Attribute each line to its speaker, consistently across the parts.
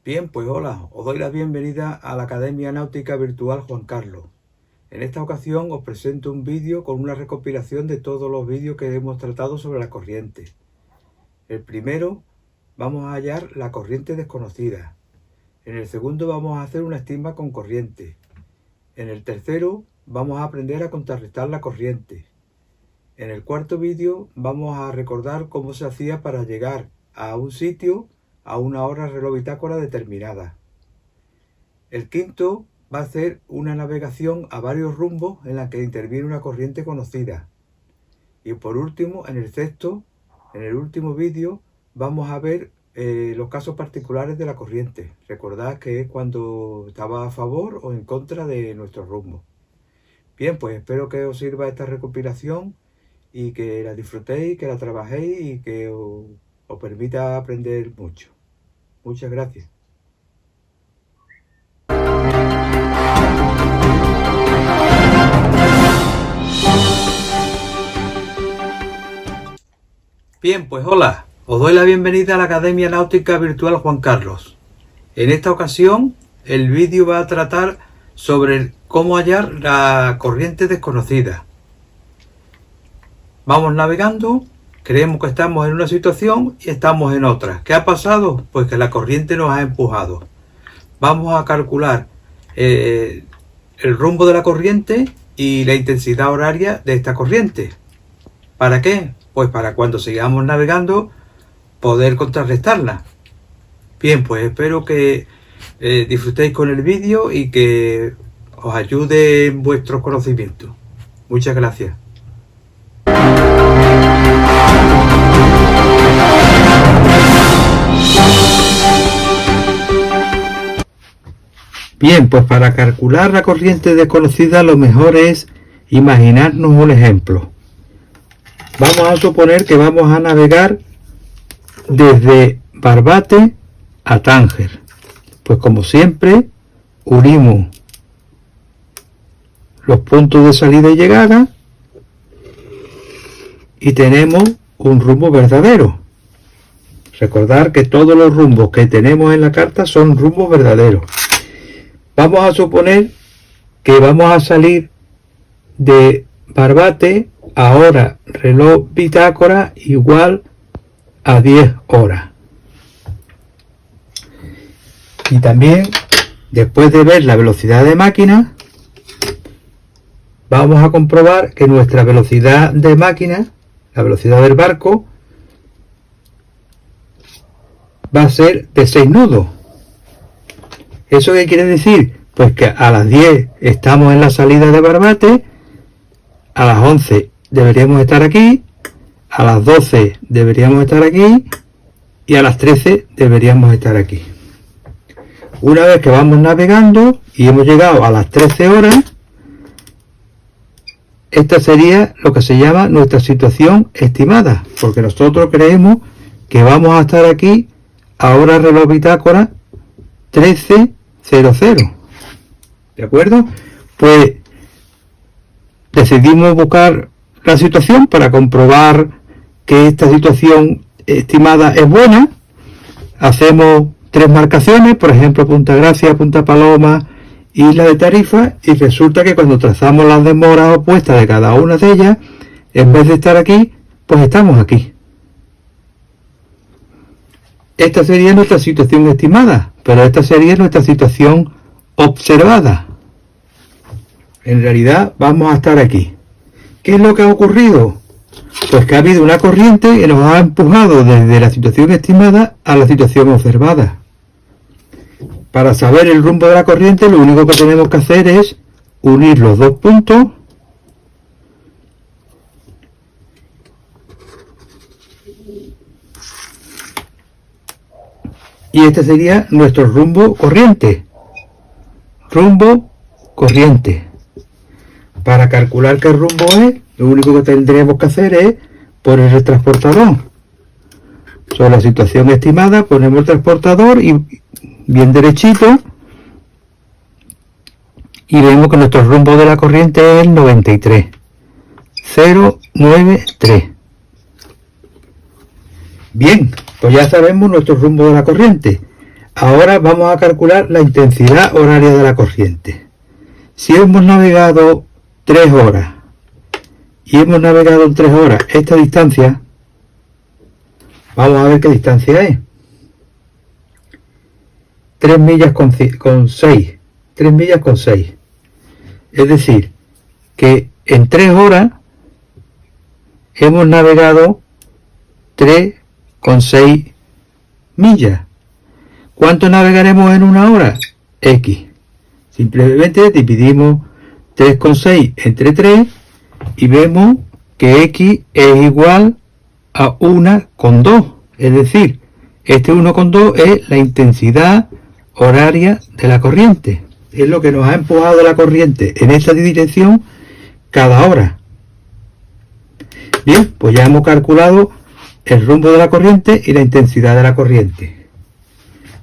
Speaker 1: Bien, pues hola, os doy la bienvenida a la Academia Náutica Virtual Juan Carlos. En esta ocasión os presento un vídeo con una recopilación de todos los vídeos que hemos tratado sobre la corriente. El primero, vamos a hallar la corriente desconocida. En el segundo vamos a hacer una estima con corriente. En el tercero vamos a aprender a contrarrestar la corriente. En el cuarto vídeo vamos a recordar cómo se hacía para llegar a un sitio a una hora reloj bitácora determinada. El quinto va a ser una navegación a varios rumbos en la que interviene una corriente conocida. Y por último, en el sexto, en el último vídeo, vamos a ver los casos particulares de la corriente. Recordad que es cuando estaba a favor o en contra de nuestro rumbo. Bien, pues espero que os sirva esta recopilación y que la disfrutéis, que la trabajéis y que os permita aprender mucho. Muchas gracias. Bien, pues hola, os doy la bienvenida a la Academia Náutica Virtual Juan Carlos. En esta ocasión el vídeo va a tratar sobre cómo hallar la corriente desconocida. Vamos navegando, creemos que estamos en una situación y estamos en otra. ¿Qué ha pasado? Pues que la corriente nos ha empujado. Vamos a calcular el rumbo de la corriente y la intensidad horaria de esta corriente. ¿Para qué? Pues para cuando sigamos navegando poder contrarrestarla. Bien, pues espero que disfrutéis con el vídeo y que os ayude en vuestros conocimientos. Muchas gracias. Bien, pues para calcular la corriente desconocida lo mejor es imaginarnos un ejemplo. Vamos a suponer que vamos a navegar desde Barbate a Tánger. Pues como siempre, unimos los puntos de salida y llegada y tenemos un rumbo verdadero. Recordar que todos los rumbos que tenemos en la carta son rumbos verdaderos. Vamos a suponer que vamos a salir de Barbate a hora reloj bitácora igual a 10 horas. Y también, después de ver la velocidad de máquina, vamos a comprobar que nuestra velocidad de máquina, la velocidad del barco, va a ser de 6 nudos. ¿Eso qué quiere decir? Pues que a las 10 estamos en la salida de Barbate, a las 11 deberíamos estar aquí, a las 12 deberíamos estar aquí y a las 13 deberíamos estar aquí. Una vez que vamos navegando y hemos llegado a las 13 horas, esta sería lo que se llama nuestra situación estimada, porque nosotros creemos que vamos a estar aquí a hora reloj bitácora 13:00. ¿De acuerdo? Pues decidimos buscar la situación para comprobar que esta situación estimada es buena. Hacemos 3 marcaciones, por ejemplo Punta Gracia, Punta Paloma, Isla de Tarifa, y resulta que cuando trazamos las demoras opuestas de cada una de ellas, en vez de estar aquí, pues estamos aquí. Esta sería nuestra situación estimada, pero esta sería nuestra situación observada. En realidad vamos a estar aquí. ¿Qué es lo que ha ocurrido? Pues que ha habido una corriente que nos ha empujado desde la situación estimada a la situación observada. Para saber el rumbo de la corriente, lo único que tenemos que hacer es unir los dos puntos y este sería nuestro rumbo corriente. Rumbo corriente. Para calcular qué rumbo es, lo único que tendríamos que hacer es poner el transportador. Sobre la situación estimada ponemos el transportador y bien derechito y vemos que nuestro rumbo de la corriente es el 93. 093. Bien, pues ya sabemos nuestro rumbo de la corriente. Ahora vamos a calcular la intensidad horaria de la corriente. Si hemos navegado 3 horas y hemos navegado en 3 horas esta distancia, vamos a ver qué distancia es. 3 millas con 6. 3 millas con 6. Es decir, que en 3 horas hemos navegado 3,6 millas. ¿Cuánto navegaremos en una hora? X. Simplemente dividimos 3,6 entre 3 y vemos que X es igual a 1,2. Es decir, este 1,2 es la intensidad horaria de la corriente. Es lo que nos ha empujado la corriente en esta dirección cada hora. Bien, pues ya hemos calculado el rumbo de la corriente y la intensidad de la corriente.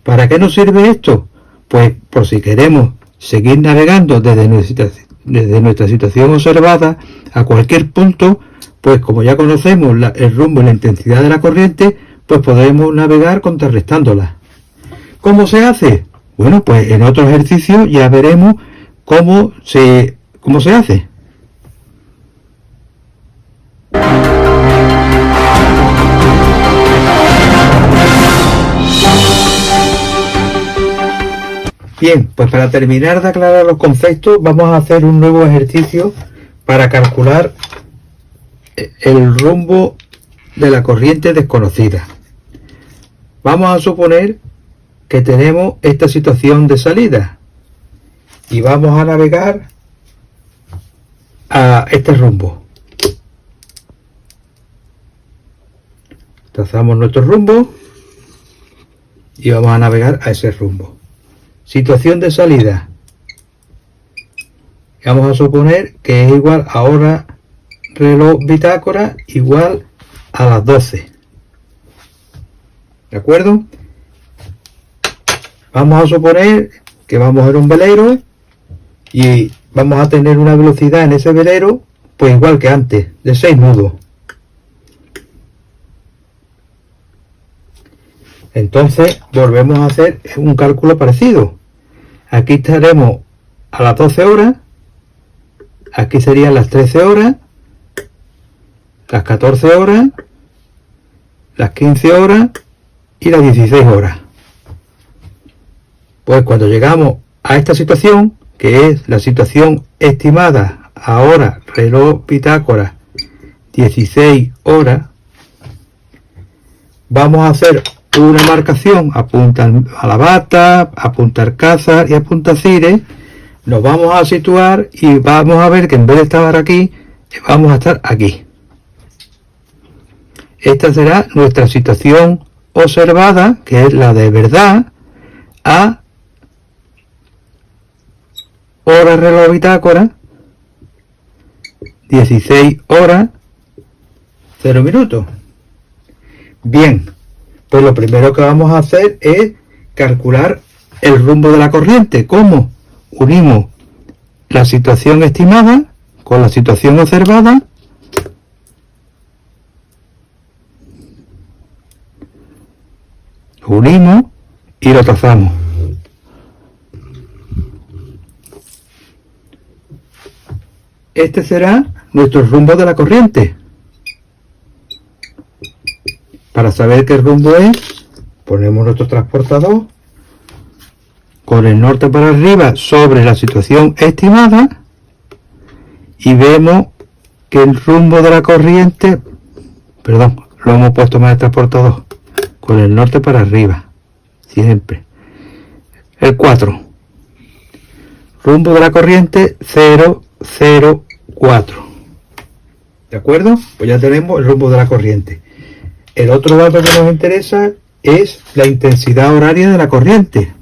Speaker 1: ¿Para qué nos sirve esto? Pues por si queremos seguir navegando desde nuestra situación observada a cualquier punto, pues como ya conocemos el rumbo y la intensidad de la corriente, pues podemos navegar contrarrestándola. ¿Cómo se hace? Bueno, pues en otro ejercicio ya veremos cómo se hace. Bien, pues para terminar de aclarar los conceptos, vamos a hacer un nuevo ejercicio para calcular el rumbo de la corriente desconocida. Vamos a suponer que tenemos esta situación de salida y vamos a navegar a este rumbo. Trazamos nuestro rumbo y vamos a navegar a ese rumbo. Situación de salida. Vamos a suponer que es igual a hora reloj bitácora igual a las 12. ¿De acuerdo? Vamos a suponer que vamos en un velero y vamos a tener una velocidad en ese velero, pues igual que antes, de 6 nudos. Entonces volvemos a hacer un cálculo parecido. Aquí estaremos a las 12 horas, aquí serían las 13 horas, las 14 horas, las 15 horas y las 16 horas. Pues cuando llegamos a esta situación, que es la situación estimada ahora reloj bitácora 16 horas, vamos a hacer una marcación a Punta Alabata, a Punta Alcázar y a Punta Cire. Nos vamos a situar y vamos a ver que en vez de estar aquí, vamos a estar aquí. Esta será nuestra situación observada, que es la de verdad, a hora reloj bitácora 16 horas 0 minutos. Bien, pues lo primero que vamos a hacer es calcular el rumbo de la corriente. ¿Cómo? Unimos la situación estimada con la situación observada unimos y lo trazamos. Este será nuestro rumbo de la corriente. Para saber qué rumbo es, ponemos nuestro transportador con el norte para arriba sobre la situación estimada y vemos que el rumbo de la corriente, perdón, lo hemos puesto más el transportador con el norte para arriba, siempre. El 4. Rumbo de la corriente 004. ¿De acuerdo? Pues ya tenemos el rumbo de la corriente. El otro dato que nos interesa es la intensidad horaria de la corriente.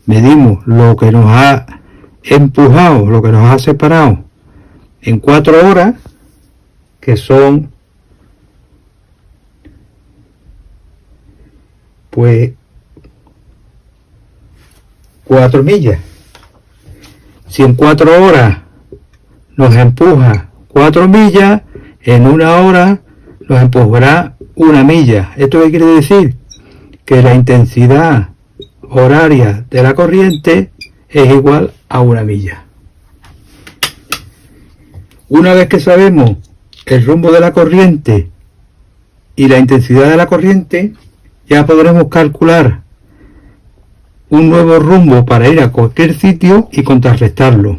Speaker 1: Medimos lo que nos ha empujado, lo que nos ha separado en 4 horas, que son pues 4 millas. Si en 4 horas nos empuja 4 millas, en 1 hora nos empujará 1 milla. ¿Esto qué quiere decir? Que la intensidad horaria de la corriente es igual a 1 milla. Una vez que sabemos el rumbo de la corriente y la intensidad de la corriente, ya podremos calcular un nuevo rumbo para ir a cualquier sitio y contrarrestarlo.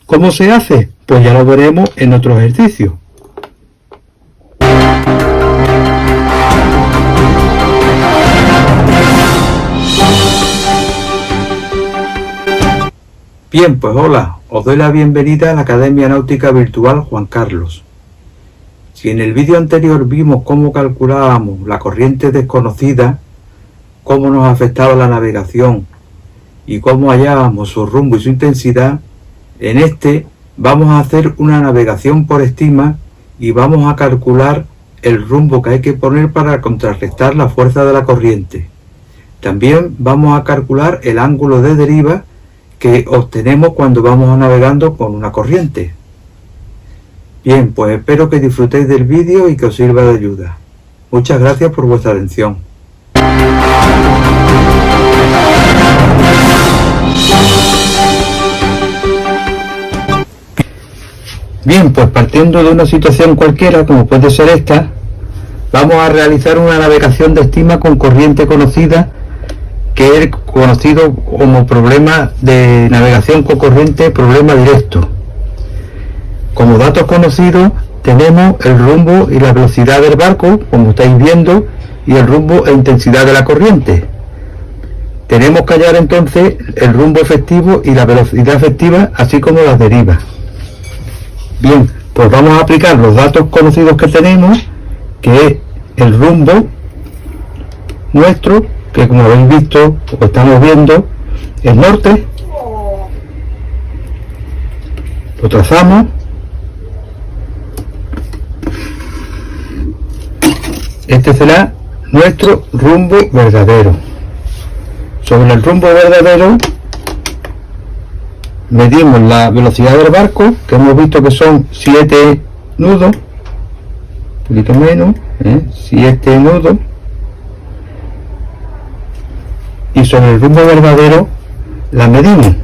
Speaker 1: ¿Cómo se hace? Pues ya lo veremos en otro ejercicio. Bien, pues hola, os doy la bienvenida a la Academia Náutica Virtual Juan Carlos. Si en el vídeo anterior vimos cómo calculábamos la corriente desconocida, cómo nos afectaba la navegación y cómo hallábamos su rumbo y su intensidad, en este vamos a hacer una navegación por estima y vamos a calcular el rumbo que hay que poner para contrarrestar la fuerza de la corriente. También vamos a calcular el ángulo de deriva que obtenemos cuando vamos navegando con una corriente. Bien, pues espero que disfrutéis del vídeo y que os sirva de ayuda. Muchas gracias por vuestra atención. Bien, pues partiendo de una situación cualquiera, como puede ser esta, vamos a realizar una navegación de estima con corriente conocida, que es conocido como problema de navegación con corriente, problema directo. Como datos conocidos tenemos el rumbo y la velocidad del barco, como estáis viendo, y el rumbo e intensidad de la corriente. Tenemos que hallar entonces el rumbo efectivo y la velocidad efectiva, así como las derivas. Bien, pues vamos a aplicar los datos conocidos que tenemos, que es el rumbo nuestro, que como habéis visto o estamos viendo es norte. Lo trazamos. Este será nuestro rumbo verdadero. Sobre el rumbo verdadero medimos la velocidad del barco, que hemos visto que son 7 nudos, un poquito menos, 7 nudos. Y sobre el rumbo verdadero la medimos.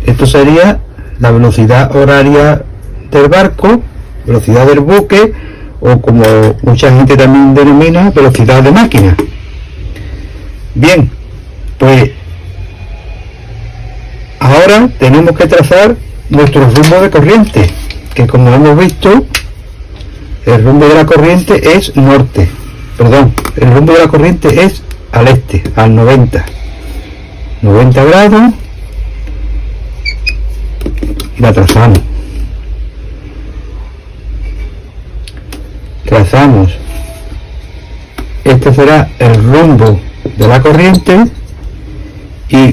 Speaker 1: Esto sería la velocidad horaria del barco, velocidad del buque, o como mucha gente también denomina, velocidad de máquina. Bien, pues ahora tenemos que trazar nuestro rumbo de corriente, que como hemos visto, el rumbo de la corriente es norte. El rumbo de la corriente es al este, al 90 grados, y la trazamos. Este será el rumbo de la corriente, y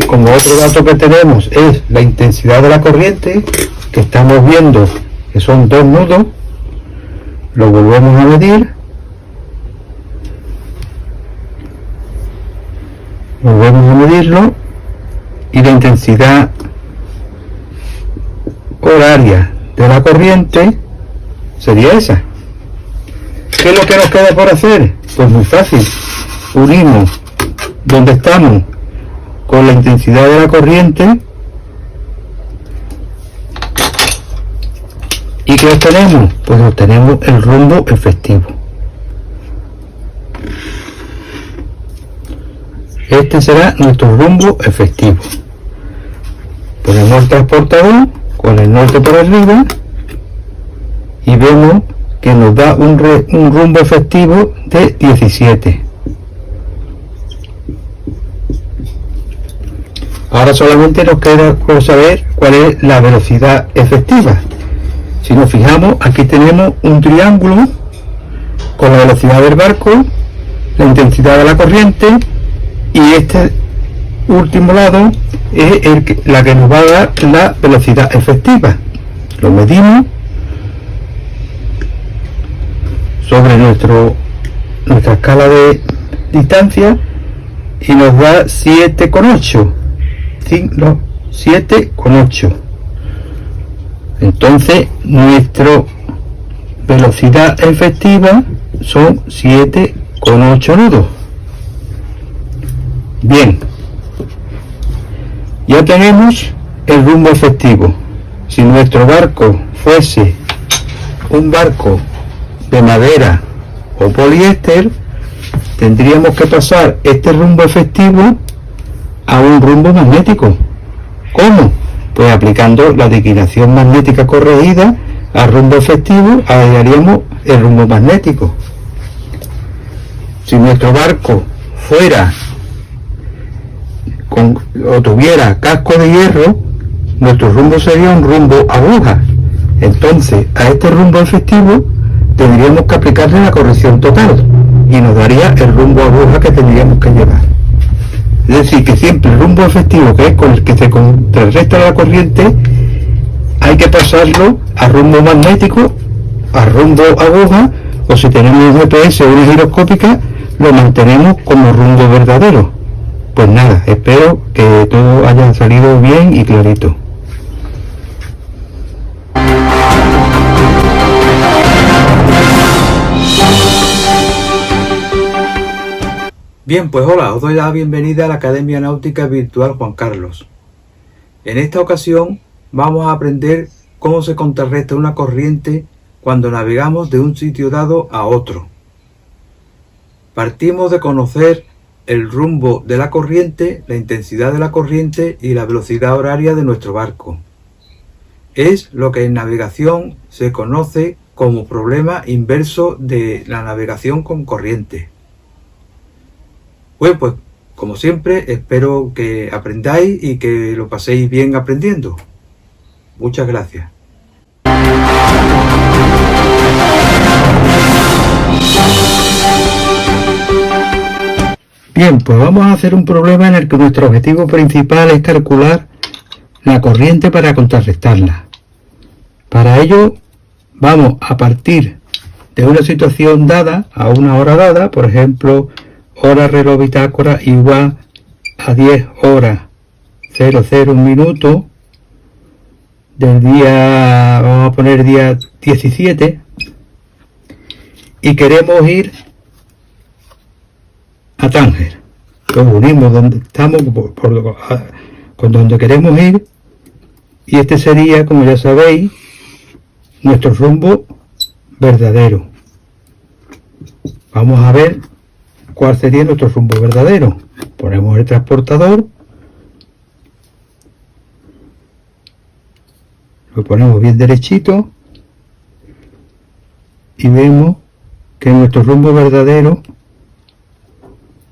Speaker 1: como otro dato que tenemos es la intensidad de la corriente, que estamos viendo que son 2 nudos. Lo volvemos a medir. Volvemos a medirlo, y la intensidad horaria de la corriente sería esa. ¿Qué es lo que nos queda por hacer? Pues muy fácil. Unimos donde estamos con la intensidad de la corriente, ¿y qué obtenemos? Pues obtenemos el rumbo efectivo. Este será nuestro rumbo efectivo. Ponemos el transportador con el norte por arriba y vemos que nos da un rumbo efectivo de 17. Ahora solamente nos queda por saber cuál es la velocidad efectiva. Si nos fijamos, aquí tenemos un triángulo con la velocidad del barco, la intensidad de la corriente, y este último lado es la que nos va a dar la velocidad efectiva. Lo medimos sobre nuestra escala de distancia y nos da 7,8. 7,8. Entonces nuestra velocidad efectiva son 7,8 nudos. Bien, ya tenemos el rumbo efectivo. Si nuestro barco fuese un barco de madera o poliéster, tendríamos que pasar este rumbo efectivo a un rumbo magnético. ¿Cómo? Pues aplicando la declinación magnética corregida al rumbo efectivo, hallaríamos el rumbo magnético. Si nuestro barco fuera o tuviera casco de hierro, nuestro rumbo sería un rumbo aguja. Entonces, a este rumbo efectivo tendríamos que aplicarle la corrección total y nos daría el rumbo aguja que tendríamos que llevar. Es decir, que siempre el rumbo efectivo, que es con el que se contrarresta la corriente, hay que pasarlo a rumbo magnético, a rumbo aguja, o si tenemos un GPS o una giroscópica, lo mantenemos como rumbo verdadero. Pues nada, espero que todo haya salido bien y clarito. Bien, pues hola, os doy la bienvenida a la Academia Náutica Virtual Juan Carlos. En esta ocasión vamos a aprender cómo se contrarresta una corriente cuando navegamos de un sitio dado a otro. Partimos de conocer el rumbo de la corriente, la intensidad de la corriente y la velocidad horaria de nuestro barco. Es lo que en navegación se conoce como problema inverso de la navegación con corriente. Bueno, pues como siempre espero que aprendáis y que lo paséis bien aprendiendo. Muchas gracias. Bien, pues vamos a hacer un problema en el que nuestro objetivo principal es calcular la corriente para contrarrestarla. Para ello vamos a partir de una situación dada a una hora dada, por ejemplo, hora reloj bitácora igual a 10 horas 00 minuto del día, vamos a poner día 17, y queremos ir a Tánger. Nos unimos donde estamos con donde queremos ir, y este sería, como ya sabéis, nuestro rumbo verdadero. Vamos a ver cuál sería nuestro rumbo verdadero. Ponemos el transportador, lo ponemos bien derechito y vemos que nuestro rumbo verdadero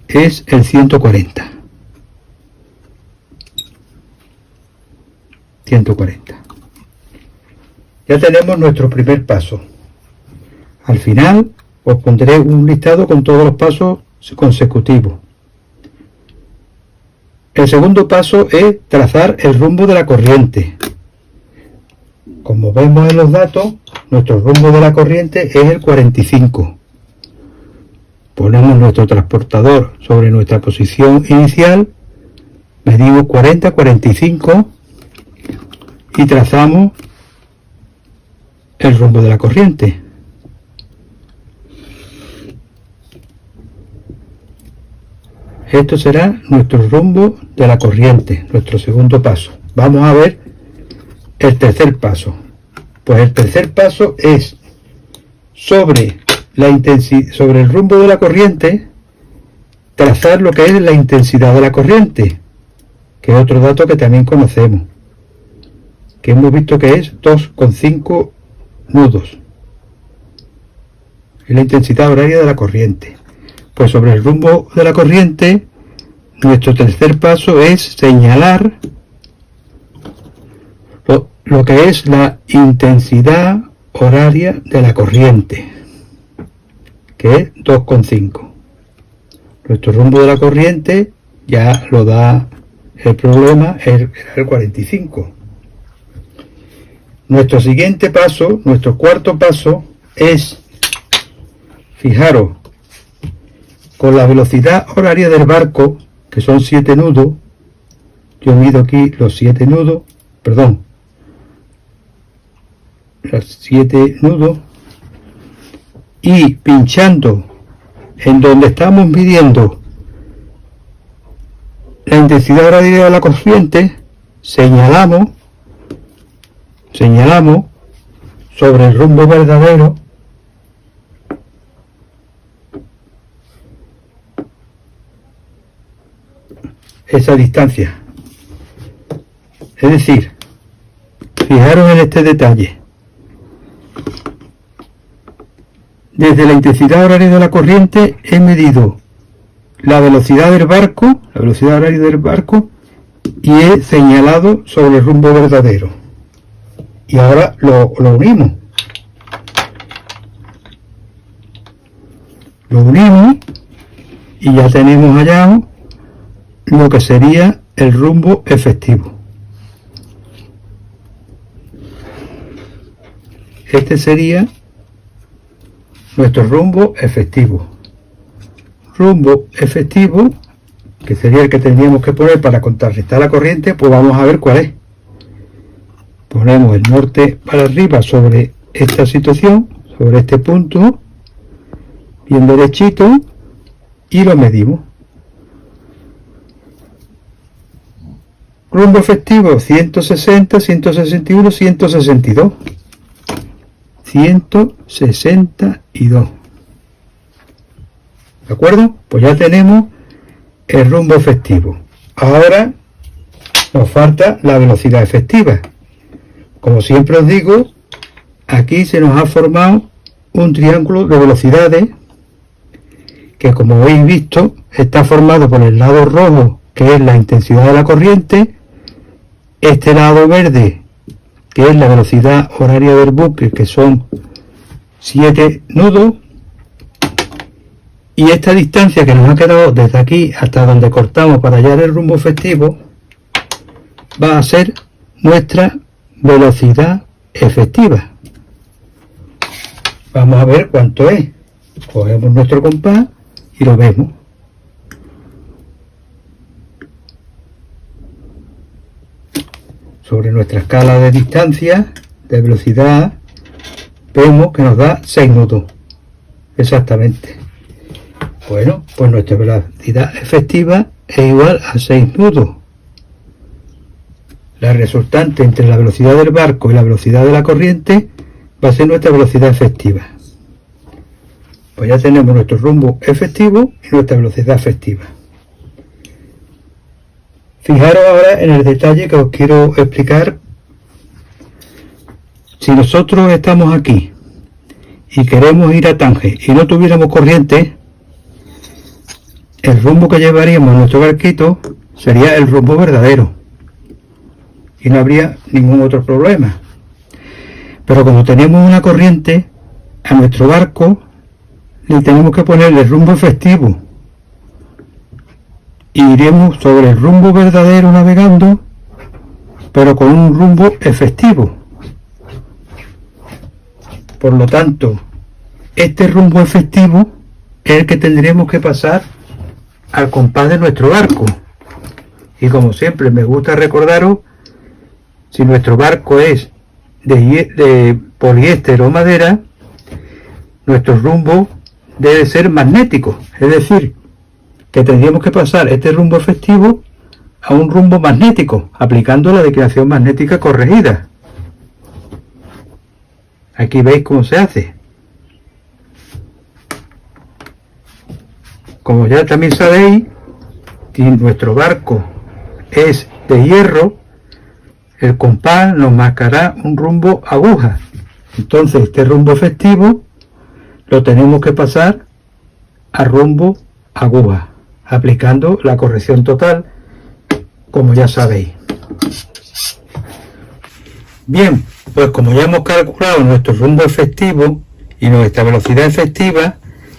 Speaker 1: es el 140. Ya tenemos nuestro primer paso. Al final os pondré un listado con todos los pasos consecutivos. El segundo paso es trazar el rumbo de la corriente. Como vemos en los datos, nuestro rumbo de la corriente es el 45. Ponemos nuestro transportador sobre nuestra posición inicial, medimos 40-45 y trazamos el rumbo de la corriente. Esto será nuestro rumbo de la corriente, nuestro segundo paso. Vamos a ver el tercer paso. Pues el tercer paso es sobre el rumbo de la corriente, trazar lo que es la intensidad de la corriente, que es otro dato que también conocemos, que hemos visto que es 2,5 nudos. Es la intensidad horaria de la corriente. Pues sobre el rumbo de la corriente, nuestro tercer paso es señalar lo que es la intensidad horaria de la corriente, que es 2,5. Nuestro rumbo de la corriente ya lo da el problema, es el 45. Nuestro siguiente paso, nuestro cuarto paso, es, fijaros, con la velocidad horaria del barco, que son 7 nudos, yo mido aquí los 7 nudos, los 7 nudos, y pinchando en donde estamos midiendo intensidad horaria de la corriente señalamos sobre el rumbo verdadero esa distancia. Es decir, fijaros en este detalle. Desde la intensidad horaria de la corriente he medido la velocidad del barco, la velocidad horaria del barco, y he señalado sobre el rumbo verdadero. Y ahora lo unimos. Lo unimos y ya tenemos allá lo que sería el rumbo efectivo. Este sería nuestro rumbo efectivo. Rumbo efectivo, que sería el que tendríamos que poner para contrarrestar la corriente, pues vamos a ver cuál es. Ponemos el norte para arriba sobre esta situación, sobre este punto, bien derechito, y lo medimos. Rumbo efectivo 160, 161, 162. 162. ¿De acuerdo? Pues ya tenemos el rumbo efectivo. Ahora nos falta la velocidad efectiva. Como siempre os digo, aquí se nos ha formado un triángulo de velocidades que, como habéis visto, está formado por el lado rojo, que es la intensidad de la corriente, este lado verde, que es la velocidad horaria del buque, que son 7 nudos, y esta distancia que nos ha quedado desde aquí hasta donde cortamos para hallar el rumbo efectivo va a ser nuestra velocidad efectiva. Vamos a ver cuánto es. Cogemos nuestro compás y lo vemos. Sobre nuestra escala de distancia, de velocidad, vemos que nos da 6 nudos. Exactamente. Bueno, pues nuestra velocidad efectiva es igual a 6 nudos. La resultante entre la velocidad del barco y la velocidad de la corriente va a ser nuestra velocidad efectiva. Pues ya tenemos nuestro rumbo efectivo y nuestra velocidad efectiva. Fijaros ahora en el detalle que os quiero explicar. Si nosotros estamos aquí y queremos ir a Tánger y no tuviéramos corriente, el rumbo que llevaríamos en nuestro barquito sería el rumbo verdadero y no habría ningún otro problema. Pero como tenemos una corriente, a nuestro barco le tenemos que ponerle el rumbo efectivo y iremos sobre el rumbo verdadero navegando, pero con un rumbo efectivo. Por lo tanto, este rumbo efectivo es el que tendremos que pasar al compás de nuestro barco. Y como siempre me gusta recordaros, si nuestro barco es de poliéster o madera, nuestro rumbo debe ser magnético, es decir, que tendríamos que pasar este rumbo efectivo a un rumbo magnético, aplicando la declinación magnética corregida. Aquí veis cómo se hace. Como ya también sabéis, si nuestro barco es de hierro, el compás nos marcará un rumbo aguja. Entonces este rumbo efectivo lo tenemos que pasar a rumbo aguja, aplicando la corrección total, como ya sabéis. Bien, pues como ya hemos calculado nuestro rumbo efectivo y nuestra velocidad efectiva,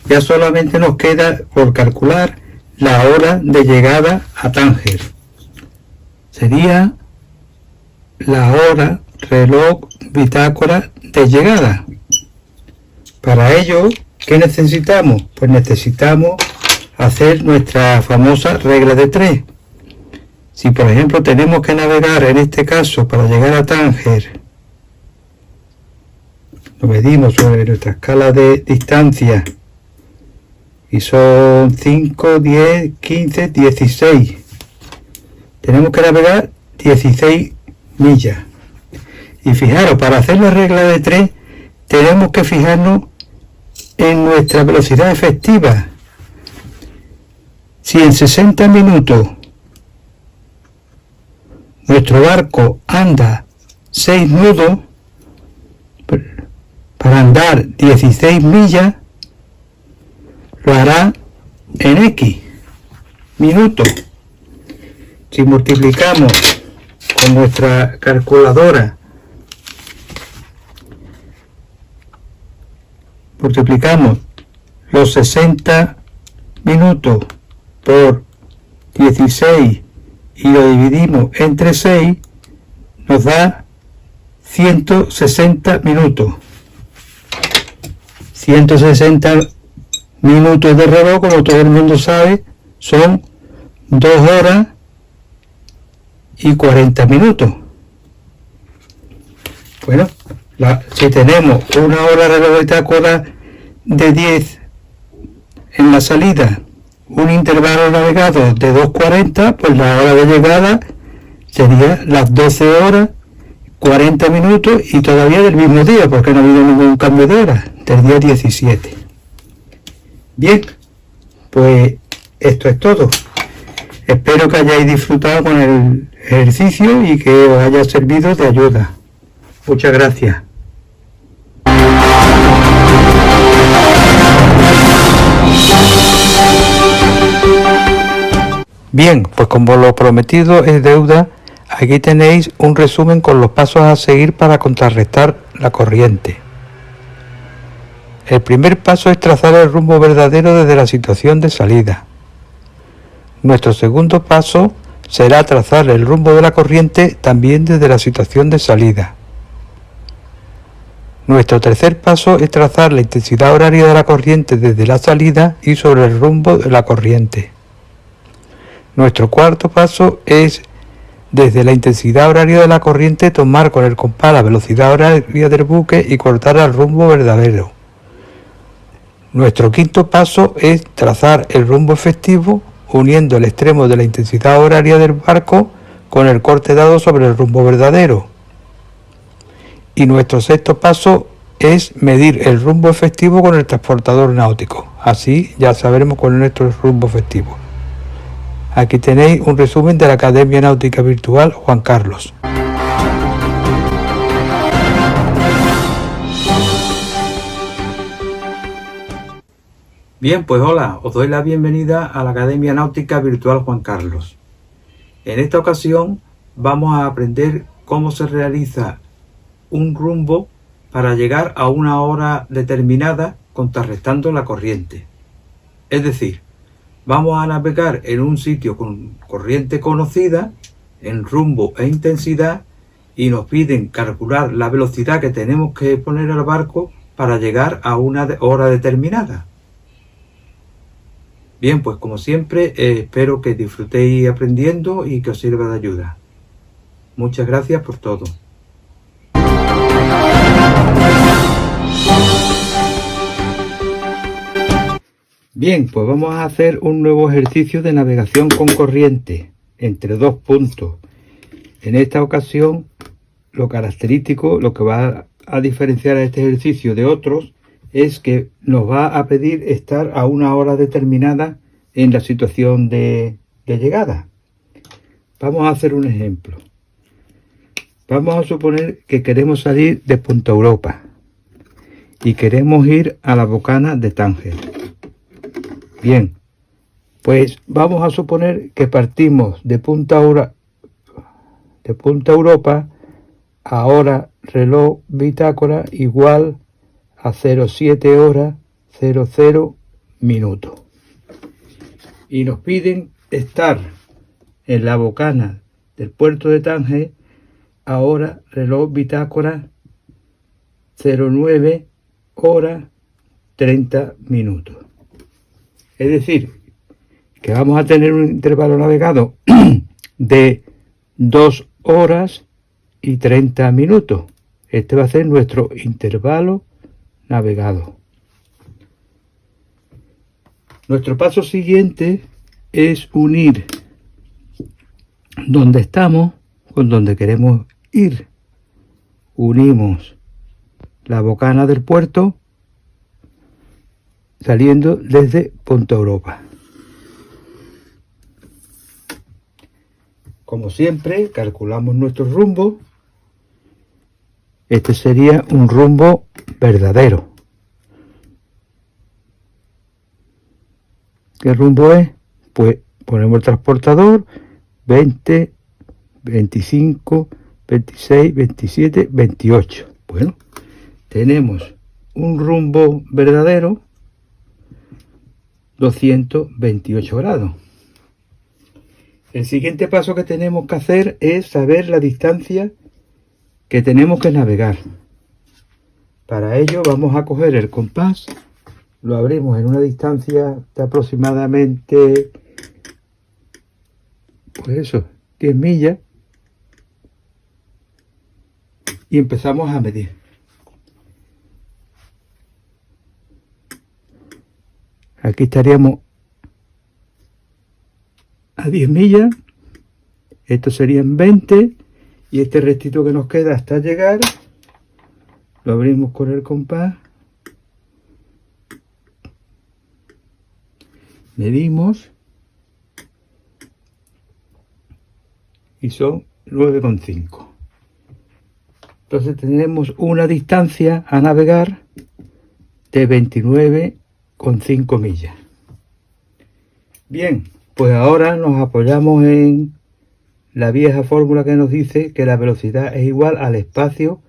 Speaker 1: ya solamente nos queda por calcular la hora de llegada a Tánger. Sería la hora reloj bitácora de llegada. Para ello, ¿qué necesitamos? Pues necesitamos hacer nuestra famosa regla de 3. Si por ejemplo tenemos que navegar, en este caso para llegar a Tánger, lo medimos sobre nuestra escala de distancia y son 5, 10, 15, 16. tenemos que navegar 16 millas. Y fijaros, para hacer la regla de 3 tenemos que fijarnos en nuestra velocidad efectiva. Si en 60 minutos nuestro barco anda 6 nudos, para andar 16 millas lo hará en X minutos. Si multiplicamos con nuestra calculadora, multiplicamos los 60 minutos por 16 y lo dividimos entre 6, nos da 160 minutos. 160 minutos de reloj, como todo el mundo sabe, son 2 horas y 40 minutos. Bueno, si tenemos una hora de reloj de bitácora de 10 en la salida, un intervalo navegado de 2:40, pues la hora de llegada sería las 12 horas 40 minutos y todavía del mismo día, porque no ha habido ningún cambio de hora, del día 17. Bien, pues esto es todo. Espero que hayáis disfrutado con el ejercicio y que os haya servido de ayuda. Muchas gracias. Bien, pues como lo prometido es deuda, aquí tenéis un resumen con los pasos a seguir para contrarrestar la corriente. El primer paso es trazar el rumbo verdadero desde la situación de salida. Nuestro segundo paso será trazar el rumbo de la corriente también desde la situación de salida. Nuestro tercer paso es trazar la intensidad horaria de la corriente desde la salida y sobre el rumbo de la corriente. Nuestro cuarto paso es, desde la intensidad horaria de la corriente, tomar con el compás la velocidad horaria del buque y cortar al rumbo verdadero. Nuestro quinto paso es trazar el rumbo efectivo, uniendo el extremo de la intensidad horaria del barco con el corte dado sobre el rumbo verdadero. Y nuestro sexto paso es medir el rumbo efectivo con el transportador náutico. Así ya sabremos cuál es nuestro rumbo efectivo. Aquí tenéis un resumen de la Academia Náutica Virtual Juan Carlos. Bien, pues hola, os doy la bienvenida a la Academia Náutica Virtual Juan Carlos. En esta ocasión vamos a aprender cómo se realiza un rumbo para llegar a una hora determinada contrarrestando la corriente. Es decir, vamos a navegar en un sitio con corriente conocida, en rumbo e intensidad, y nos piden calcular la velocidad que tenemos que poner al barco para llegar a una hora determinada. Bien, pues como siempre, espero que disfrutéis aprendiendo y que os sirva de ayuda. Muchas gracias por todo. Bien, pues vamos a hacer un nuevo ejercicio de navegación con corriente entre dos puntos. En esta ocasión, lo característico, lo que va a diferenciar a este ejercicio de otros, es que nos va a pedir estar a una hora determinada en la situación de llegada. Vamos a hacer un ejemplo. Vamos a suponer que queremos salir de Punta Europa y queremos ir a la bocana de Tánger. Bien, pues vamos a suponer que partimos de Punta Europa a hora reloj bitácora igual a 07 horas 00 minutos. Y nos piden estar en la bocana del puerto de Tánger a hora reloj bitácora 09 horas 30 minutos. Es decir, que vamos a tener un intervalo navegado de 2 horas y 30 minutos. Este va a ser nuestro intervalo navegado. Nuestro paso siguiente es unir donde estamos con donde queremos ir. Unimos la bocana del puerto saliendo desde Punta Europa. Como siempre, calculamos nuestro rumbo. Este sería un rumbo verdadero. ¿Qué rumbo es? Pues ponemos el transportador 20, 25, 26, 27, 28. Bueno, tenemos un rumbo verdadero 228 grados. El siguiente paso que tenemos que hacer es saber la distancia que tenemos que navegar. Para ello vamos a coger el compás, lo abrimos en una distancia de aproximadamente, pues eso, 10 millas, y empezamos a medir. Aquí estaríamos a 10 millas, estos serían 20, y este restito que nos queda hasta llegar, lo abrimos con el compás, medimos, y son 9,5. Entonces tenemos una distancia a navegar de 29,5 millas. Bien, pues ahora nos apoyamos en la vieja fórmula que nos dice que la velocidad es igual al espacio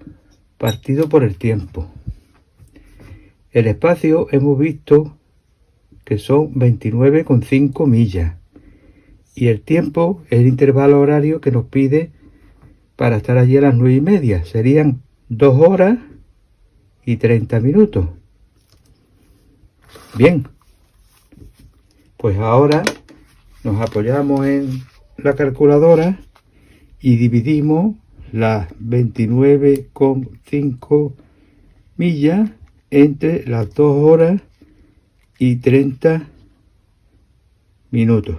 Speaker 1: partido por el tiempo. El espacio hemos visto que son 29,5 millas y el tiempo es el intervalo horario que nos pide para estar allí a las 9:30. Serían 2 horas y 30 minutos. Bien, pues ahora nos apoyamos en la calculadora y dividimos las 29,5 millas entre las 2 horas y 30 minutos.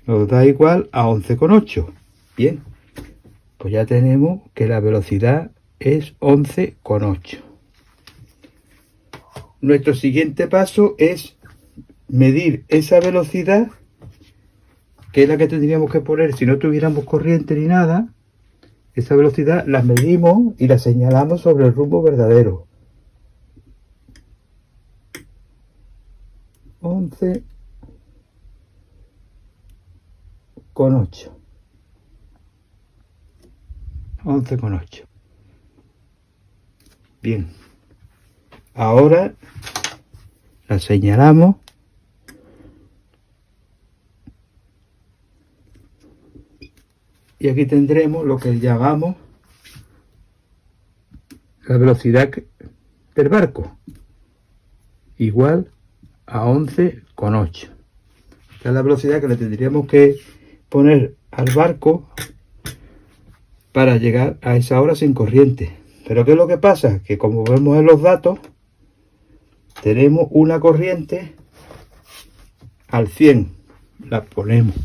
Speaker 1: Nos da igual a 11,8. Bien, pues ya tenemos que la velocidad es 11,8. Nuestro siguiente paso es medir esa velocidad, que es la que tendríamos que poner si no tuviéramos corriente ni nada. Esa velocidad la medimos y la señalamos sobre el rumbo verdadero. 11,8. 11,8. Bien. Ahora la señalamos y aquí tendremos lo que llamamos la velocidad del barco, igual a 11,8. Esta es la velocidad que le tendríamos que poner al barco para llegar a esa hora sin corriente. Pero ¿qué es lo que pasa? Que como vemos en los datos, tenemos una corriente al 100. La ponemos.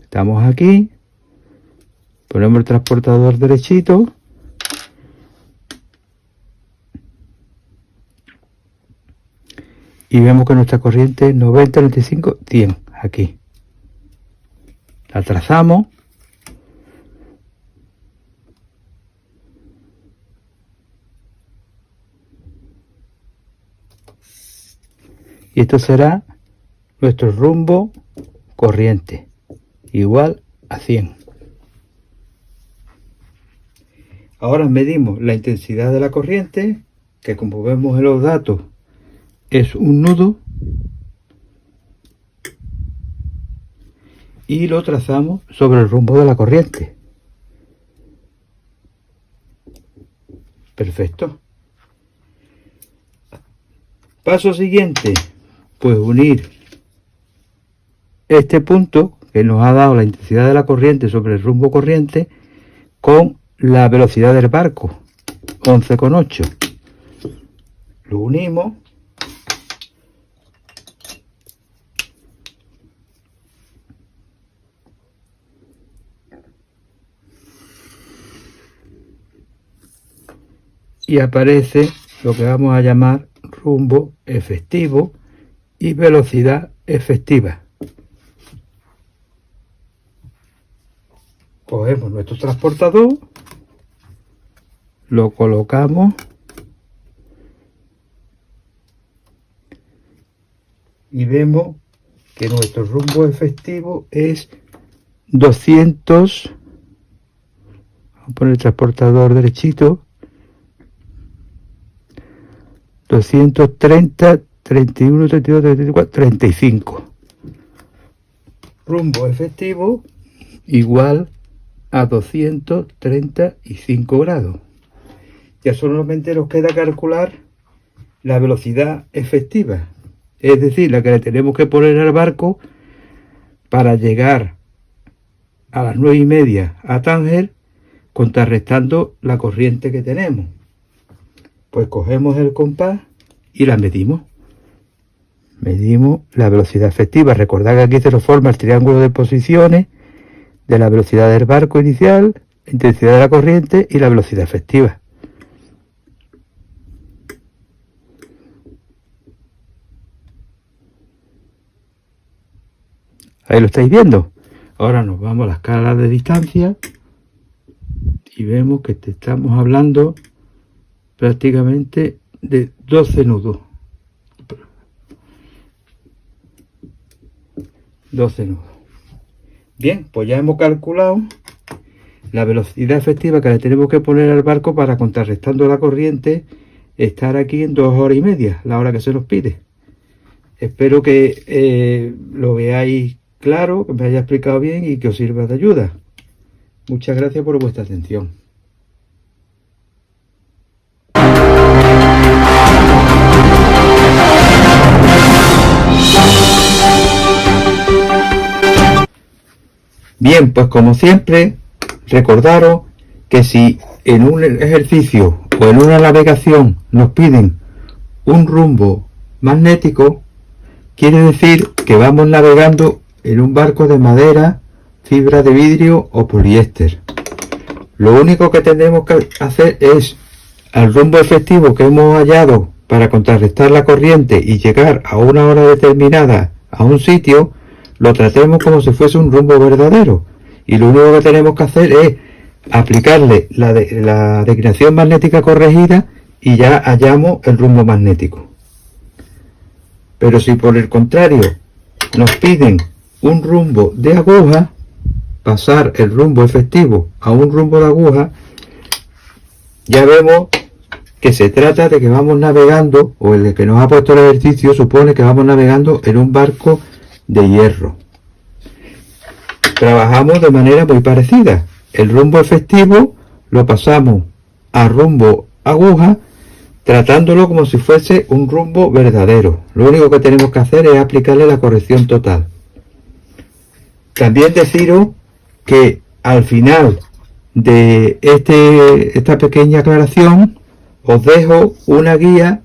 Speaker 1: Estamos aquí, ponemos el transportador derechito y vemos que nuestra corriente es 90, 95, 100. Aquí la trazamos y esto será nuestro rumbo corriente, igual a 100. Ahora medimos la intensidad de la corriente, que como vemos en los datos es un nudo, y lo trazamos sobre el rumbo de la corriente. Perfecto. Paso siguiente, pues unir este punto que nos ha dado la intensidad de la corriente sobre el rumbo corriente con la velocidad del barco, 11,8. Lo unimos y aparece lo que vamos a llamar rumbo efectivo y velocidad efectiva. Cogemos nuestro transportador, lo colocamos y vemos que nuestro rumbo efectivo es 200. Vamos a poner el transportador derechito. 230, 31, 32, 34, 35. Rumbo efectivo igual a 235 grados. Ya solamente nos queda calcular la velocidad efectiva, es decir, la que le tenemos que poner al barco para llegar a las 9:30 a Tánger, contrarrestando la corriente que tenemos. Pues cogemos el compás y la medimos. Medimos la velocidad efectiva. Recordad que aquí se nos forma el triángulo de posiciones de la velocidad del barco inicial, la intensidad de la corriente y la velocidad efectiva. Ahí lo estáis viendo. Ahora nos vamos a la escala de distancia y vemos que estamos hablando prácticamente de 12 nudos. 12 nudos. Bien, pues ya hemos calculado la velocidad efectiva que le tenemos que poner al barco para, contrarrestando la corriente, estar aquí en 2 horas y media, la hora que se nos pide. Espero que lo veáis claro, que me haya explicado bien y que os sirva de ayuda. Muchas gracias por vuestra atención. Bien, pues como siempre, recordaros que si en un ejercicio o en una navegación nos piden un rumbo magnético, quiere decir que vamos navegando en un barco de madera, fibra de vidrio o poliéster. Lo único que tenemos que hacer es, al rumbo efectivo que hemos hallado para contrarrestar la corriente y llegar a una hora determinada a un sitio, lo tratemos como si fuese un rumbo verdadero. Y lo único que tenemos que hacer es aplicarle la declinación magnética corregida y ya hallamos el rumbo magnético. Pero si por el contrario nos piden un rumbo de aguja, pasar el rumbo efectivo a un rumbo de aguja, ya vemos que se trata de que vamos navegando, o el que nos ha puesto el ejercicio supone que vamos navegando en un barco de hierro. Trabajamos de manera muy parecida. El rumbo efectivo lo pasamos a rumbo aguja, tratándolo como si fuese un rumbo verdadero. Lo único que tenemos que hacer es aplicarle la corrección total. También deciros que al final de esta pequeña aclaración os dejo una guía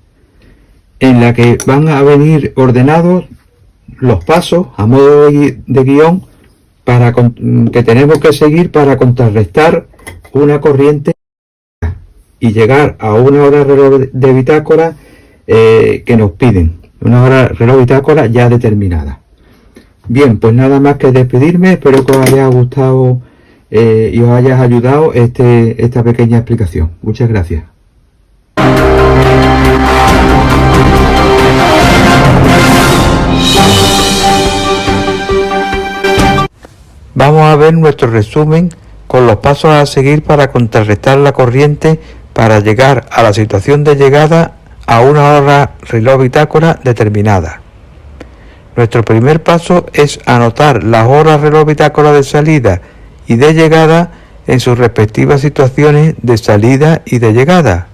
Speaker 1: en la que van a venir ordenados los pasos a modo de guión que tenemos que seguir para contrarrestar una corriente y llegar a una hora reloj de bitácora que nos piden, una hora reloj bitácora ya determinada. Bien, pues nada más que despedirme. Espero que os haya gustado y os haya ayudado esta pequeña explicación. Muchas gracias. Vamos a ver nuestro resumen con los pasos a seguir para contrarrestar la corriente para llegar a la situación de llegada a una hora reloj bitácora determinada. Nuestro primer paso es anotar las horas reloj bitácora de salida y de llegada en sus respectivas situaciones de salida y de llegada.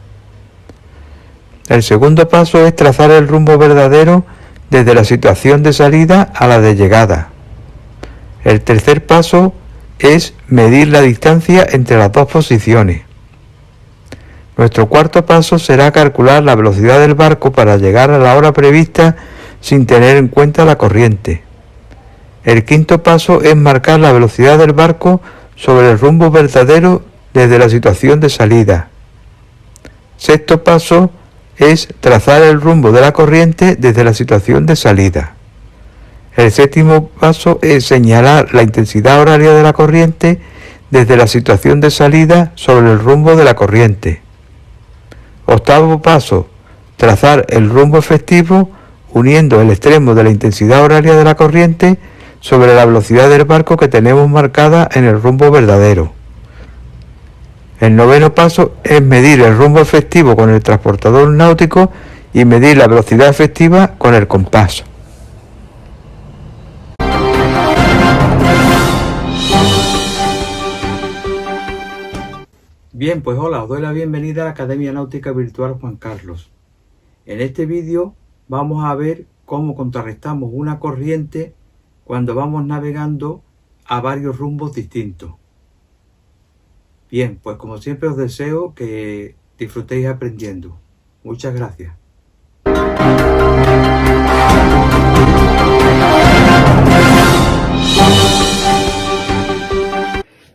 Speaker 1: El segundo paso es trazar el rumbo verdadero desde la situación de salida a la de llegada. El tercer paso es medir la distancia entre las dos posiciones. Nuestro cuarto paso será calcular la velocidad del barco para llegar a la hora prevista sin tener en cuenta la corriente. El quinto paso es marcar la velocidad del barco sobre el rumbo verdadero desde la situación de salida. Sexto paso es trazar el rumbo de la corriente desde la situación de salida. El séptimo paso es señalar la intensidad horaria de la corriente desde la situación de salida sobre el rumbo de la corriente. Octavo paso, trazar el rumbo efectivo uniendo el extremo de la intensidad horaria de la corriente sobre la velocidad del barco que tenemos marcada en el rumbo verdadero. El noveno paso es medir el rumbo efectivo con el transportador náutico y medir la velocidad efectiva con el compás. Bien, pues hola, os doy la bienvenida a la Academia Náutica Virtual Juan Carlos. En este vídeo vamos a ver cómo contrarrestamos una corriente cuando vamos navegando a varios rumbos distintos. Bien, pues como siempre os deseo que disfrutéis aprendiendo. Muchas gracias.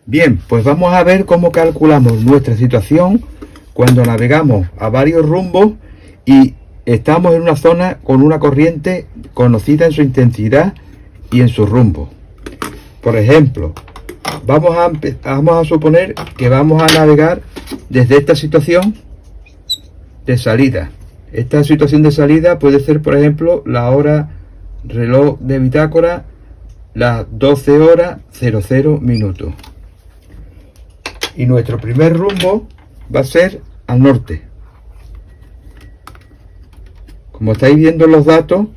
Speaker 1: Bien, pues vamos a ver cómo calculamos nuestra situación cuando navegamos a varios rumbos y estamos en una zona con una corriente conocida en su intensidad y en su rumbo. Por ejemplo, vamos a suponer que vamos a navegar desde esta situación de salida. Esta situación de salida puede ser, por ejemplo, la hora reloj de bitácora, las 12 horas 00 minutos. Y nuestro primer rumbo va a ser al norte. Como estáis viendo en los datos,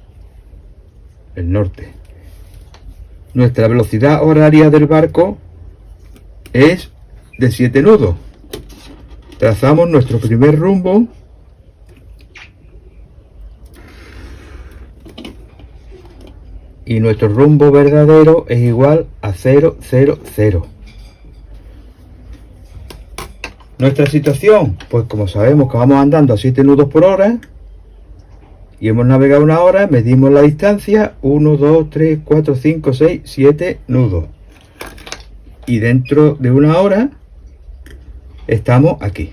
Speaker 1: el norte. Nuestra velocidad horaria del barco es de 7 nudos. Trazamos nuestro primer rumbo y nuestro rumbo verdadero es igual a 0, 0, 0. Nuestra situación, pues como sabemos que vamos andando a 7 nudos por hora y hemos navegado una hora, medimos la distancia, 1, 2, 3, 4, 5, 6, 7 nudos. Y dentro de una hora estamos aquí.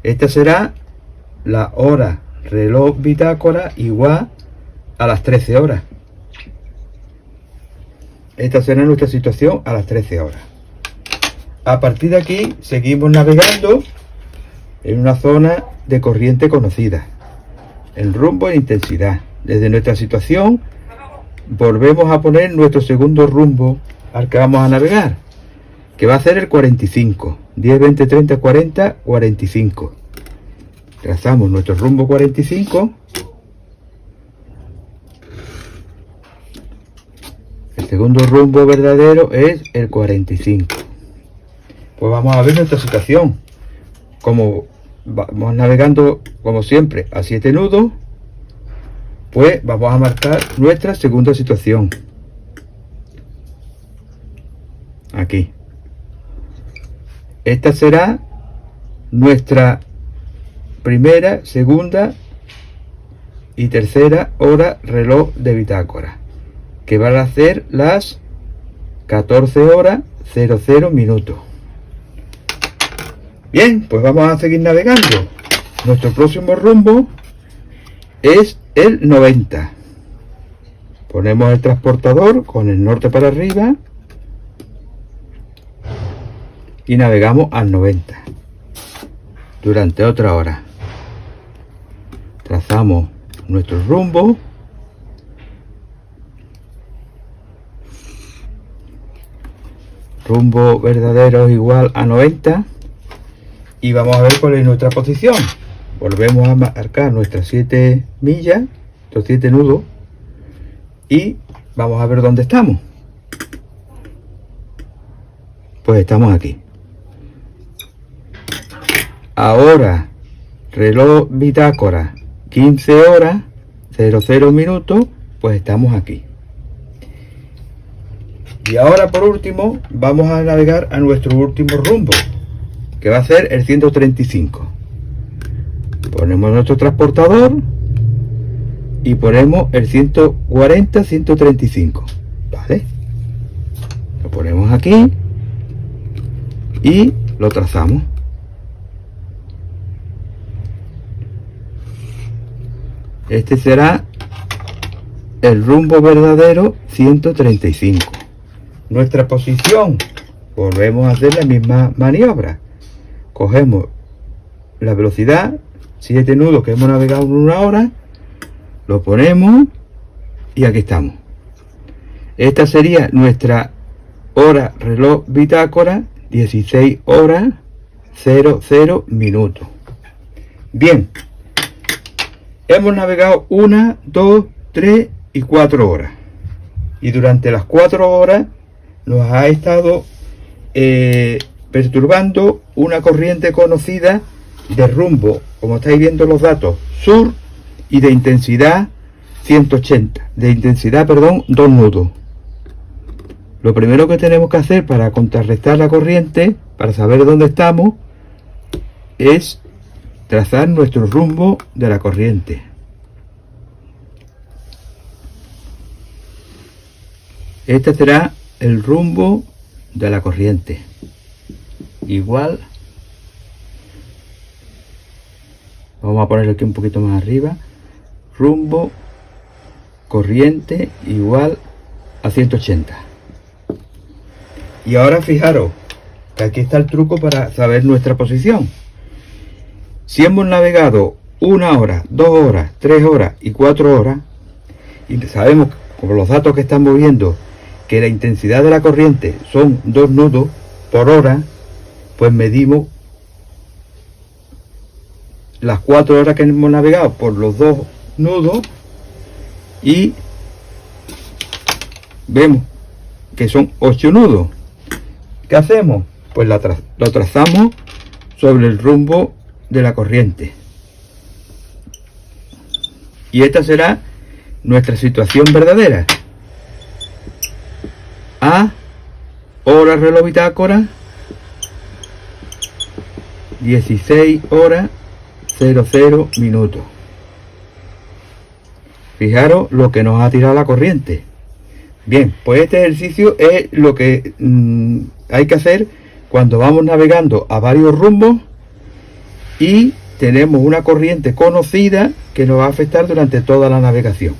Speaker 1: Esta será la hora reloj bitácora igual a las 13 horas. Esta será nuestra situación a las 13 horas. A partir de aquí seguimos navegando en una zona de corriente conocida, en rumbo e intensidad. Desde nuestra situación volvemos a poner nuestro segundo rumbo al que vamos a navegar, que va a ser el 45, 10, 20, 30, 40, 45. Trazamos nuestro rumbo 45. El segundo rumbo verdadero es el 45. Pues vamos a ver nuestra situación. Como vamos navegando, como siempre, a 7 nudos, pues vamos a marcar nuestra segunda situación. Aquí. Esta será nuestra primera, segunda y tercera hora reloj de bitácora, que van a ser las 14 horas 00 minutos. Bien, pues vamos a seguir navegando. Nuestro próximo rumbo es el 90. Ponemos el transportador con el norte para arriba y navegamos al 90 durante otra hora. Trazamos nuestro rumbo. Rumbo verdadero igual a 90. Y vamos a ver cuál es nuestra posición. Volvemos a marcar nuestras 7 millas, los 7 nudos, y vamos a ver dónde estamos. Pues estamos aquí. Ahora, reloj bitácora, 15 horas, 00 minutos, pues estamos aquí. Y ahora por último, vamos a navegar a nuestro último rumbo, que va a ser el 135. Ponemos nuestro transportador y ponemos el 140, 135. ¿Vale? Lo ponemos aquí y lo trazamos. Este será el rumbo verdadero 135. Nuestra posición, volvemos a hacer la misma maniobra. Cogemos la velocidad, 7 nudos que hemos navegado en una hora, lo ponemos y aquí estamos. Esta sería nuestra hora reloj bitácora, 16 horas 00 minutos. Bien, hemos navegado 1, 2, 3 y 4 horas. Y durante las 4 horas nos ha estado perturbando una corriente conocida de rumbo, como estáis viendo los datos, sur, y de intensidad 180, de intensidad, perdón, 2 nudos. Lo primero que tenemos que hacer para contrarrestar la corriente, para saber dónde estamos, es trazar nuestro rumbo de la corriente. Este será el rumbo de la corriente. Igual, vamos a ponerlo aquí un poquito más arriba. Rumbo, corriente, igual a 180. Y ahora fijaros que aquí está el truco para saber nuestra posición. Si hemos navegado 1 hora, 2 horas, 3 horas y 4 horas, y sabemos con los datos que estamos viendo que la intensidad de la corriente son 2 nudos por hora, pues medimos las 4 horas que hemos navegado por los 2 nudos y vemos que son 8 nudos. ¿Qué hacemos? Pues lo trazamos sobre el rumbo de la corriente. Y esta será nuestra situación verdadera. A, hora reloj bitácora, 16 horas 00 minutos. Fijaros lo que nos ha tirado la corriente. Bien, pues este ejercicio es lo que hay que hacer cuando vamos navegando a varios rumbos y tenemos una corriente conocida que nos va a afectar durante toda la navegación.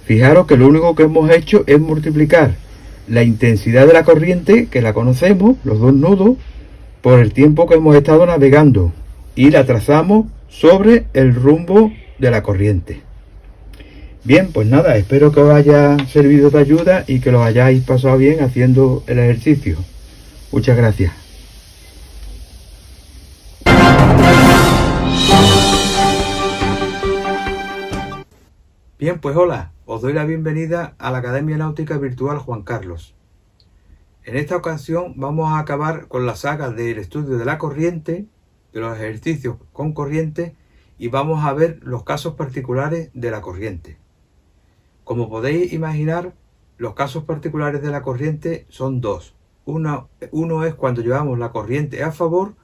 Speaker 1: Fijaros que lo único que hemos hecho es multiplicar la intensidad de la corriente, que la conocemos, los 2 nudos, por el tiempo que hemos estado navegando y la trazamos sobre el rumbo de la corriente. Bien, pues nada, espero que os haya servido de ayuda y que lo hayáis pasado bien haciendo el ejercicio. Muchas gracias. Bien, pues hola, os doy la bienvenida a la Academia Náutica Virtual Juan Carlos. En esta ocasión vamos a acabar con la saga del estudio de la corriente, de los ejercicios con corriente, y vamos a ver los casos particulares de la corriente. Como podéis imaginar, los casos particulares de la corriente son dos. Uno es cuando llevamos la corriente a favor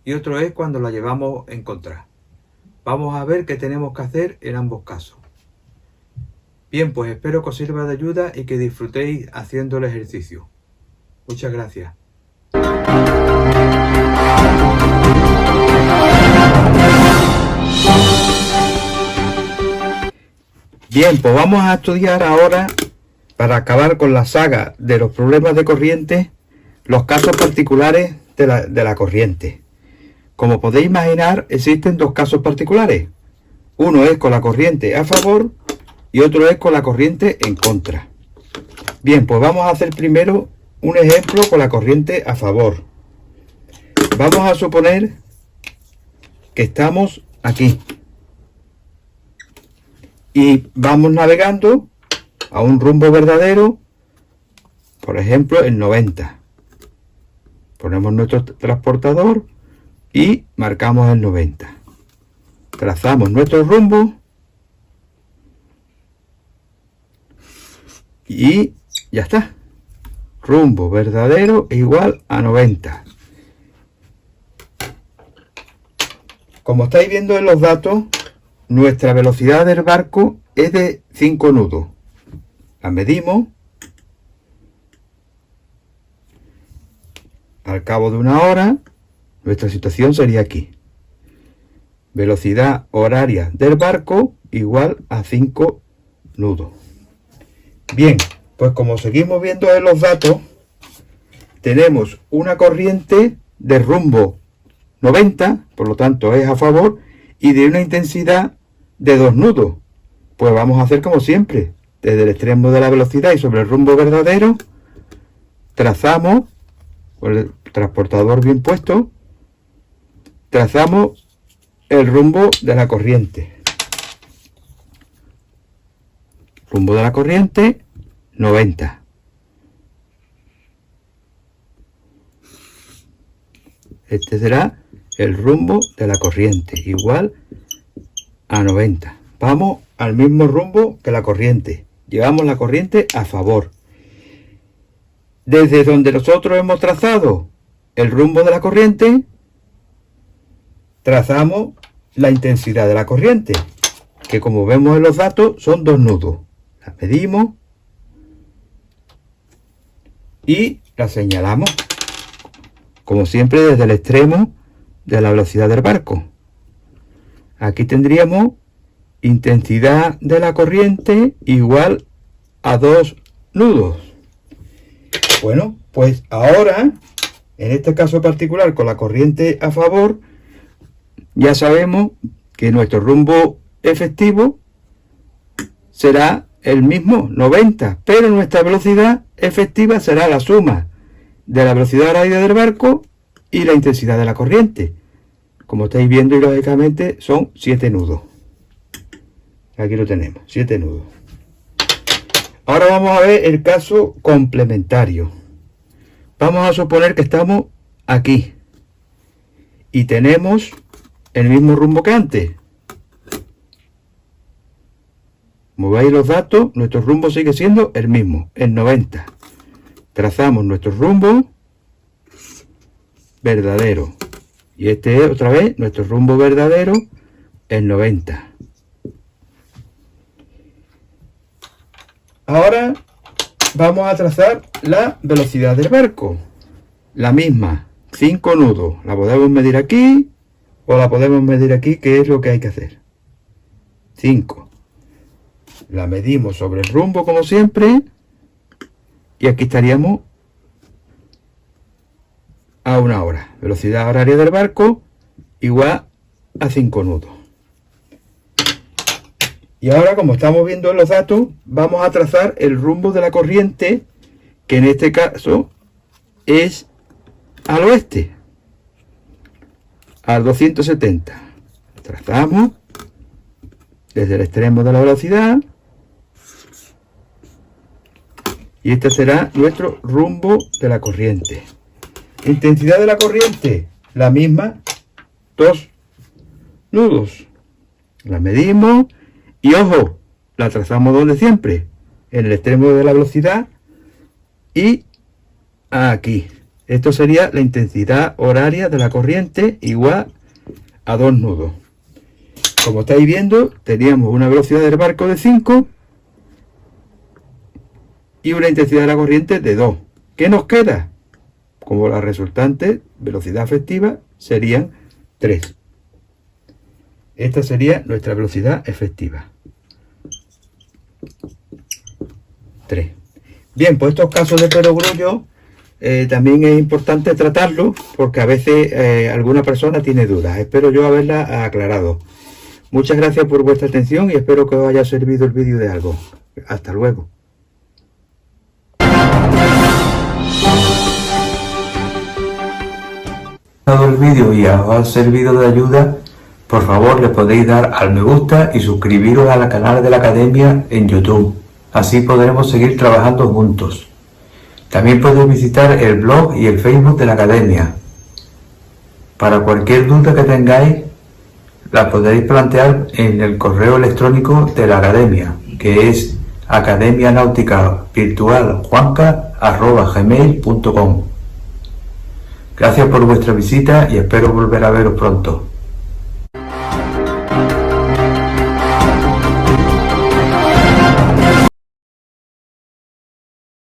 Speaker 1: y otro es cuando la llevamos en contra. Vamos a ver qué tenemos que hacer en ambos casos. Bien, pues espero que os sirva de ayuda y que disfrutéis haciendo el ejercicio. Muchas gracias. Bien, pues vamos a estudiar ahora, para acabar con la saga de los problemas de corriente, los casos particulares de la corriente. Como podéis imaginar, existen dos casos particulares. Uno es con la corriente a favor y otro es con la corriente en contra. Bien, pues vamos a hacer primero un ejemplo con la corriente a favor. Vamos a suponer que estamos aquí y vamos navegando a un rumbo verdadero, por ejemplo el 90. Ponemos nuestro transportador y marcamos el 90. Trazamos nuestro rumbo y ya está. Rumbo verdadero igual a 90. Como estáis viendo en los datos, nuestra velocidad del barco es de 5 nudos. La medimos. Al cabo de una hora, nuestra situación sería aquí. velocidad horaria del barco igual a 5 nudos. Bien, pues como seguimos viendo en los datos, tenemos una corriente de rumbo 90, por lo tanto es a favor, y de una intensidad de 2 nudos. Pues vamos a hacer como siempre, desde el extremo de la velocidad y sobre el rumbo verdadero, trazamos, con el transportador bien puesto, trazamos el rumbo de la corriente. Rumbo de la corriente, 90. Este será el rumbo de la corriente, igual a 90. Vamos al mismo rumbo que la corriente. Llevamos la corriente a favor. Desde donde nosotros hemos trazado el rumbo de la corriente, trazamos la intensidad de la corriente, que como vemos en los datos son 2 nudos. La medimos y la señalamos, como siempre, desde el extremo de la velocidad del barco. Aquí tendríamos intensidad de la corriente igual a 2 nudos. Bueno, pues ahora, en este caso particular, con la corriente a favor, ya sabemos que nuestro rumbo efectivo será el mismo, 90, pero nuestra velocidad efectiva será la suma de la velocidad horaria del barco y la intensidad de la corriente. Como estáis viendo, y lógicamente son 7 nudos. Aquí lo tenemos, 7 nudos. Ahora vamos a ver el caso complementario. Vamos a suponer que estamos aquí y tenemos el mismo rumbo que antes. Como veis los datos, nuestro rumbo sigue siendo el mismo, el 90. Trazamos nuestro rumbo verdadero. Y este es otra vez nuestro rumbo verdadero, el 90. Ahora vamos a trazar la velocidad del barco. La misma, 5 nudos. La podemos medir aquí o la podemos medir aquí, que es lo que hay que hacer. 5. La medimos sobre el rumbo como siempre y aquí estaríamos a 1 hora. Velocidad horaria del barco igual a 5 nudos. Y ahora, como estamos viendo en los datos, vamos a trazar el rumbo de la corriente, que en este caso es al oeste, al 270. Trazamos desde el extremo de la velocidad y este será nuestro rumbo de la corriente. Intensidad de la corriente, la misma, 2 nudos. La medimos y, ojo, la trazamos donde siempre, en el extremo de la velocidad y aquí. Esto sería la intensidad horaria de la corriente igual a 2 nudos. Como estáis viendo, teníamos una velocidad del barco de 5 y una intensidad de la corriente de 2. ¿Qué nos queda? Como la resultante, velocidad efectiva, serían 3. Esta sería nuestra velocidad efectiva. 3. Bien, pues estos casos de perogrullo también es importante tratarlos porque a veces alguna persona tiene dudas. Espero yo haberla aclarado. Muchas gracias por vuestra atención y espero que os haya servido el vídeo de algo. Hasta luego. El vídeo y os ha servido de ayuda, por favor le podéis dar al me gusta y suscribiros al canal de la Academia en YouTube. Así podremos seguir trabajando juntos. También podéis visitar el blog y el Facebook de la Academia. Para cualquier duda que tengáis, la podéis plantear en el correo electrónico de la Academia, que es academianautica.virtualjuanca@gmail.com. Gracias por vuestra visita y espero volver a veros pronto.